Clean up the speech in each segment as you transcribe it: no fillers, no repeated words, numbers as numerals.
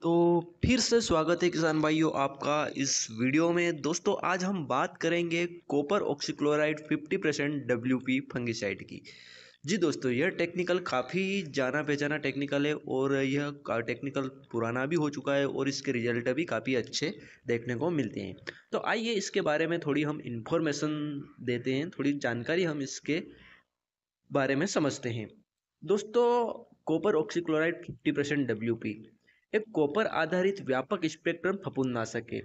तो फिर से स्वागत है किसान भाइयों आपका इस वीडियो में। दोस्तों आज हम बात करेंगे कॉपर ऑक्सीक्लोराइड 50% WP फंगिसाइड की। जी दोस्तों, यह टेक्निकल काफ़ी जाना पहचाना टेक्निकल है और यह टेक्निकल पुराना भी हो चुका है और इसके रिजल्ट भी काफ़ी अच्छे देखने को मिलते हैं। तो आइए इसके बारे में थोड़ी हम इंफॉर्मेशन देते हैं, थोड़ी जानकारी हम इसके बारे में समझते हैं। दोस्तों, कॉपर ऑक्सीक्लोराइड 50% WP एक कॉपर आधारित व्यापक स्पेक्ट्रम फफूंदनाशक है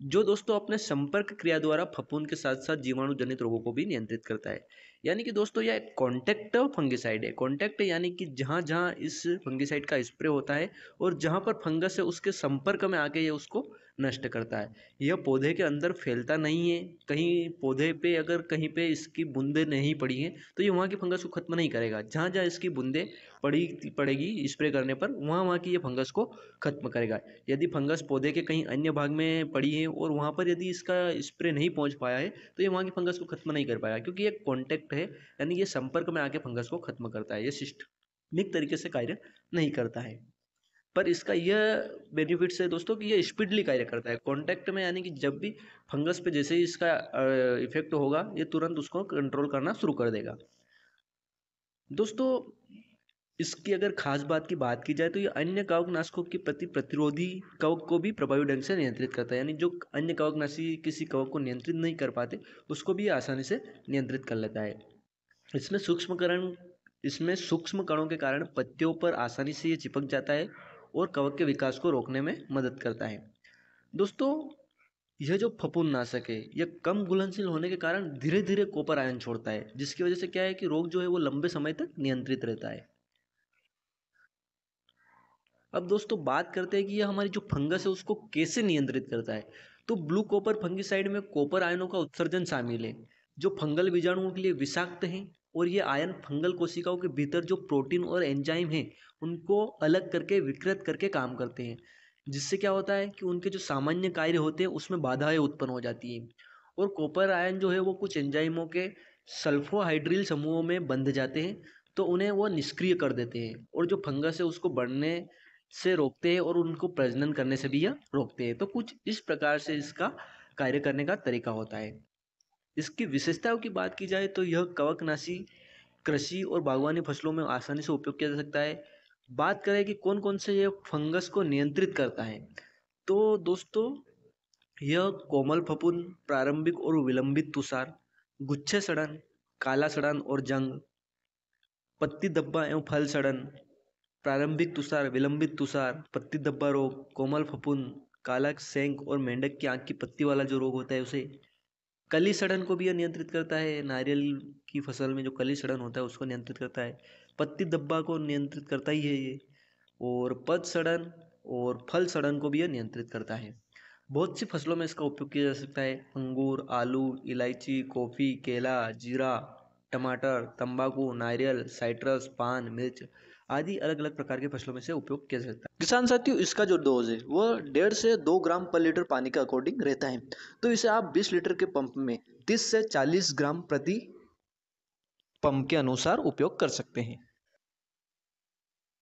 जो दोस्तों अपने संपर्क क्रिया द्वारा फफूंद के साथ साथ जीवाणु जनित रोगों को भी नियंत्रित करता है। यानी कि दोस्तों यह एक कॉन्टैक्ट फंगिसाइड है। कॉन्टैक्ट यानी कि जहाँ जहाँ इस फंगिसाइड का स्प्रे होता है और जहाँ पर फंगस है उसके संपर्क में आके ये उसको नष्ट करता है। यह पौधे के अंदर फैलता नहीं है। कहीं पौधे पे अगर कहीं पे इसकी बूंदें नहीं पड़ी हैं तो ये वहाँ की फंगस को खत्म नहीं करेगा। जहाँ जहाँ इसकी बूंदें पड़ेगी स्प्रे करने पर वहाँ वहाँ की ये फंगस को खत्म करेगा। यदि फंगस पौधे के कहीं अन्य भाग में पड़ी है और वहाँ पर यदि इसका स्प्रे नहीं पहुँच पाया है तो ये वहाँ की फंगस को खत्म नहीं कर पाएगा, क्योंकि ये कॉन्टैक्ट है, यानी ये संपर्क में आके फंगस को खत्म करता है। ये सिस्टमिक तरीके से कार्य नहीं करता है। पर इसका यह बेनिफिट्स है दोस्तों कि ये स्पीडली कार्य करता है कांटेक्ट में, यानी कि जब भी फंगस पे जैसे ही इसका इफेक्ट होगा ये तुरंत उसको कंट्रोल करना शुरू कर देगा। दोस्तों, इसकी अगर खास बात की बात की जाए तो ये अन्य कवकनाशकों के प्रति प्रतिरोधी कवक को भी प्रभावी ढंग से नियंत्रित करता है। यानी जो अन्य कवकनाशी किसी कवक को नियंत्रित नहीं कर पाते उसको भी आसानी से नियंत्रित कर लेता है। इसमें सूक्ष्म कणों के कारण पत्तियों पर आसानी से ये चिपक जाता है और कवक के विकास को रोकने में मदद करता है। दोस्तों, यह जो फफूंदनाशक है यह कम घुलनशील होने के कारण धीरे धीरे कॉपर आयन छोड़ता है, जिसकी वजह से क्या है कि रोग जो है वो लंबे समय तक नियंत्रित रहता है। अब दोस्तों बात करते हैं कि यह हमारी जो फंगस है उसको कैसे नियंत्रित करता है। तो ब्लू कॉपर फंगिसाइड में कॉपर आयनों का उत्सर्जन शामिल है जो फंगल बीजाणुओं के लिए विषाक्त हैं, और ये आयन फंगल कोशिकाओं के भीतर जो प्रोटीन और एंजाइम हैं उनको अलग करके विकृत करके काम करते हैं, जिससे क्या होता है कि उनके जो सामान्य कार्य होते हैं उसमें बाधाएं उत्पन्न हो जाती हैं। और कॉपर आयन जो है वो कुछ एंजाइमों के सल्फोहाइड्रिल समूहों में बंध जाते हैं, तो उन्हें वो निष्क्रिय कर देते हैं और जो फंगस है उसको बढ़ने से रोकते हैं और उनको प्रजनन करने से भी यह रोकते हैं। तो कुछ इस प्रकार से इसका कार्य करने का तरीका होता है। इसकी विशेषताओं की बात की जाए तो यह कवकनाशी कृषि और बागवानी फसलों में आसानी से उपयोग किया जा सकता है। बात करें कि कौन कौन से यह फंगस को नियंत्रित करता है, तो दोस्तों यह कोमल फफूंद, प्रारंभिक और विलंबित तुषार, गुच्छे सड़न, काला सड़न और जंग, पत्ती धब्बा एवं फल सड़न, प्रारंभिक तुषार, विलंबित तुषार, पत्ती धब्बा रोग, कोमल फफूंद, काला सेंक और मेंढक की आंख की पत्ती वाला जो रोग होता है उसे, कली सड़न को भी यह नियंत्रित करता है। नारियल की फसल में जो कली सड़न होता है उसको नियंत्रित करता है। पत्ती धब्बा को नियंत्रित करता ही है ये। और पद सड़न और फल सड़न को भी यह नियंत्रित करता है। बहुत सी फसलों में इसका उपयोग किया जा सकता है। अंगूर, आलू, इलायची, कॉफ़ी, केला, जीरा, टमाटर, तंबाकू, नारियल, साइट्रस, पान, मिर्च आदि अलग अलग प्रकार के फसलों में से उपयोग किया जा सकता है। किसान साथियों, इसका जो डोज है वह 1.5 से 2 ग्राम पर लीटर पानी के अकॉर्डिंग रहता है। तो इसे आप 20 लीटर के पंप में 30 से 40 ग्राम प्रति पंप के अनुसार उपयोग कर सकते हैं।